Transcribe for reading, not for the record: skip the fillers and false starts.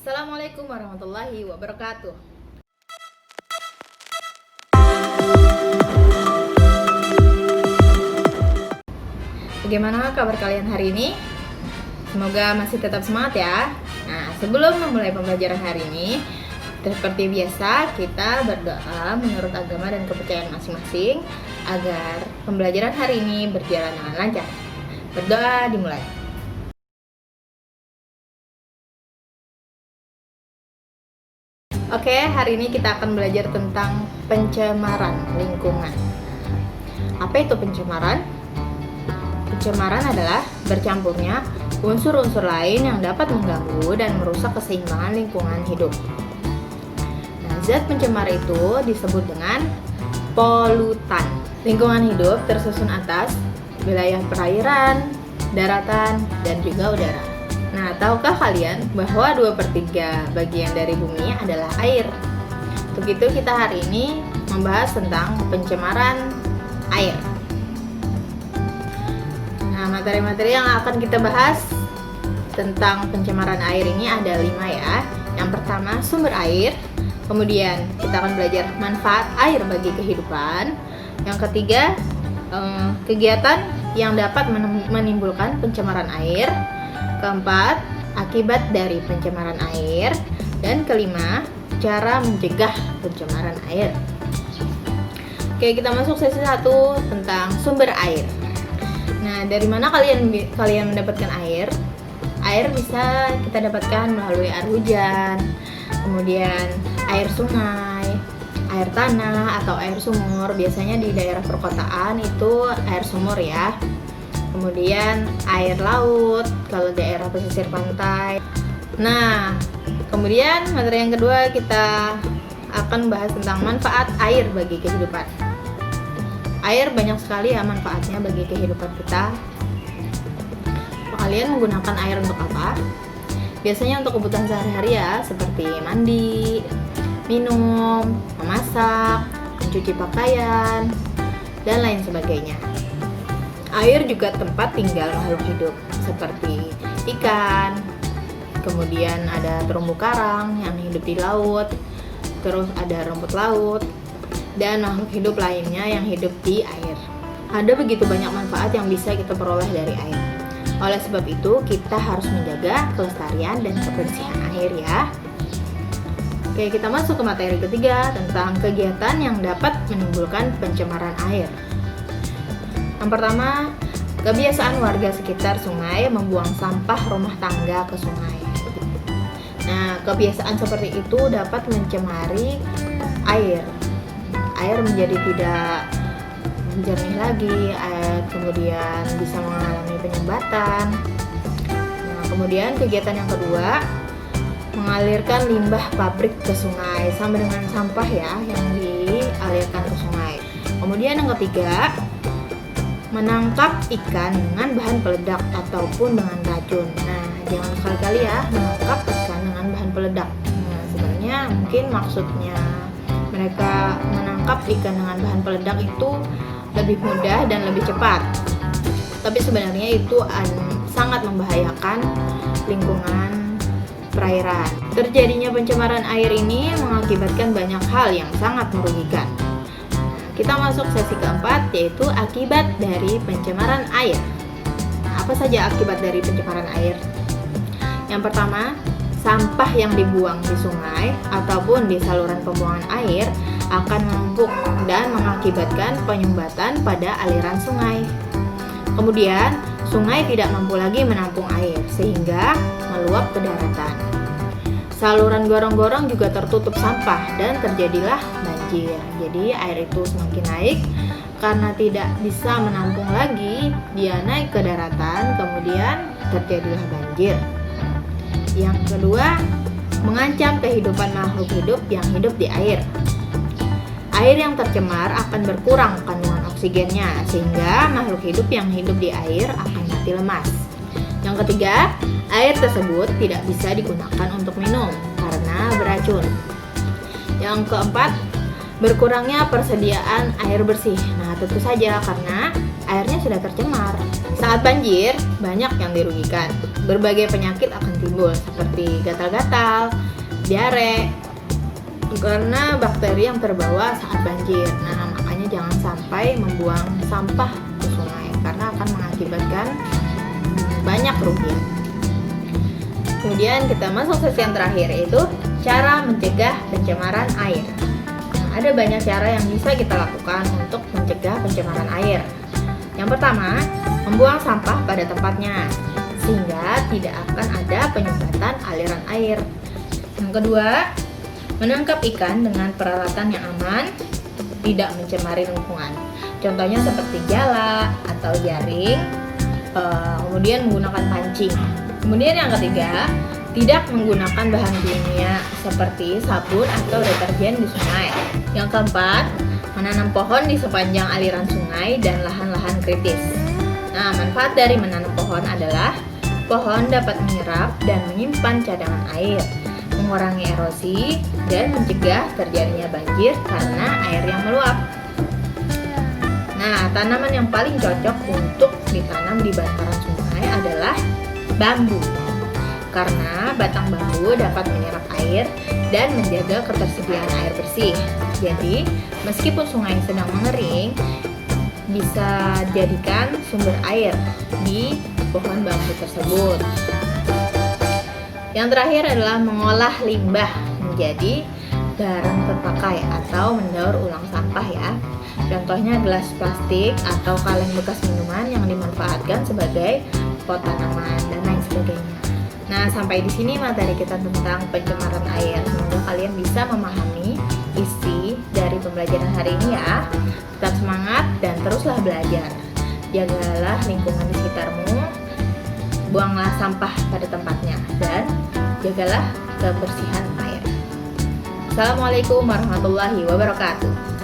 Assalamualaikum warahmatullahi wabarakatuh. Bagaimana kabar kalian hari ini? Semoga masih tetap semangat ya. Nah, sebelum memulai pembelajaran hari ini, seperti biasa kita berdoa menurut agama dan kepercayaan masing-masing agar pembelajaran hari ini berjalan dengan lancar. Berdoa dimulai. Oke, hari ini kita akan belajar tentang pencemaran lingkungan. Apa itu pencemaran? Pencemaran adalah bercampurnya unsur-unsur lain yang dapat mengganggu dan merusak keseimbangan lingkungan hidup. Nah, zat pencemar itu disebut dengan polutan. Lingkungan hidup tersusun atas wilayah perairan, daratan, dan juga udara. Nah, tahukah kalian bahwa 2/3 bagian dari bumi adalah air? Untuk itu kita hari ini membahas tentang pencemaran air. Nah, materi-materi yang akan kita bahas tentang pencemaran air ini ada 5 ya. Yang pertama, sumber air. Kemudian kita akan belajar manfaat air bagi kehidupan. Yang ketiga, kegiatan yang dapat menimbulkan pencemaran air. Keempat, akibat dari pencemaran air. Dan kelima, cara mencegah pencemaran air. Oke, kita masuk sesi 1 tentang sumber air. Nah, dari mana kalian mendapatkan air? Air bisa kita dapatkan melalui air hujan, kemudian air sungai, air tanah atau air sumur. Biasanya di daerah perkotaan itu air sumur ya. Kemudian air laut kalau daerah pesisir pantai. Nah, kemudian materi yang kedua kita akan bahas tentang manfaat air bagi kehidupan. Air banyak sekali ya manfaatnya bagi kehidupan kita. Kalian menggunakan air untuk apa? Biasanya untuk kebutuhan sehari-hari ya, seperti mandi, minum, memasak, mencuci pakaian, dan lain sebagainya. Air juga tempat tinggal makhluk hidup, seperti ikan, kemudian ada terumbu karang yang hidup di laut, terus ada rumput laut, dan makhluk hidup lainnya yang hidup di air. Ada begitu banyak manfaat yang bisa kita peroleh dari air. Oleh sebab itu, kita harus menjaga kelestarian dan kebersihan air ya. Oke, kita masuk ke materi ketiga tentang kegiatan yang dapat menimbulkan pencemaran air. Yang pertama, kebiasaan warga sekitar sungai membuang sampah rumah tangga ke sungai. Nah, kebiasaan seperti itu dapat mencemari air. Air menjadi tidak jernih lagi, kemudian bisa mengalami penyumbatan. Nah, kemudian kegiatan yang kedua, mengalirkan limbah pabrik ke sungai, sama dengan sampah ya yang dialirkan ke sungai. Kemudian yang ketiga, menangkap ikan dengan bahan peledak ataupun dengan racun. Nah, jangan sekali-kali ya menangkap ikan dengan bahan peledak. Nah, sebenarnya mungkin maksudnya mereka menangkap ikan dengan bahan peledak itu lebih mudah dan lebih cepat. Tapi sebenarnya itu sangat membahayakan lingkungan perairan. Terjadinya pencemaran air ini mengakibatkan banyak hal yang sangat merugikan. Kita masuk sesi keempat, yaitu akibat dari pencemaran air. Nah, apa saja akibat dari pencemaran air? Yang pertama, sampah yang dibuang di sungai ataupun di saluran pembuangan air akan menumpuk dan mengakibatkan penyumbatan pada aliran sungai. Kemudian, sungai tidak mampu lagi menampung air sehingga meluap ke daratan. Saluran gorong-gorong juga tertutup sampah dan terjadilah banjir. Jadi air itu semakin naik karena tidak bisa menampung lagi, dia naik ke daratan, kemudian terjadilah banjir. Yang kedua, mengancam kehidupan makhluk hidup yang hidup di air. Air yang tercemar akan berkurang kandungan oksigennya sehingga makhluk hidup yang hidup di air akan mati lemas. Yang ketiga, air tersebut tidak bisa digunakan untuk minum karena beracun. Yang keempat, berkurangnya persediaan air bersih. Nah, tentu saja karena airnya sudah tercemar. Saat banjir, banyak yang dirugikan. berbagai penyakit akan timbul seperti gatal-gatal, diare, karena bakteri yang terbawa saat banjir. Nah, makanya jangan sampai membuang sampah ke sungai karena akan mengakibatkan banyak kerugian. Kemudian kita masuk sesi yang terakhir, yaitu cara mencegah pencemaran air. Nah, ada banyak cara yang bisa kita lakukan untuk mencegah pencemaran air. Yang pertama, membuang sampah pada tempatnya sehingga tidak akan ada penyumbatan aliran air. Yang kedua, menangkap ikan dengan peralatan yang aman, tidak mencemari lingkungan. Contohnya seperti jala atau jaring, kemudian menggunakan pancing. Kemudian yang ketiga, tidak menggunakan bahan kimia seperti sabun atau deterjen di sungai. Yang keempat, menanam pohon di sepanjang aliran sungai dan lahan-lahan kritis. Nah, manfaat dari menanam pohon adalah pohon dapat menyerap dan menyimpan cadangan air, mengurangi erosi, dan mencegah terjadinya banjir karena air yang meluap. Nah, tanaman yang paling cocok untuk ditanam di bantaran sungai adalah bambu, karena batang bambu dapat menyerap air dan menjaga ketersediaan air bersih. Jadi, meskipun sungai sedang mengering, bisa jadikan sumber air di pohon bambu tersebut. Yang terakhir adalah mengolah limbah menjadi barang terpakai atau mendaur ulang sampah ya. Contohnya gelas plastik atau kaleng bekas minuman yang dimanfaatkan sebagai pot tanaman dan lain sebagainya. Nah, sampai di sini materi kita tentang pencemaran air. Semoga kalian bisa memahami isi dari pembelajaran hari ini ya. Tetap semangat dan teruslah belajar. Jagalah lingkungan di sekitarmu, buanglah sampah pada tempatnya, dan jagalah kebersihan air. Assalamualaikum warahmatullahi wabarakatuh.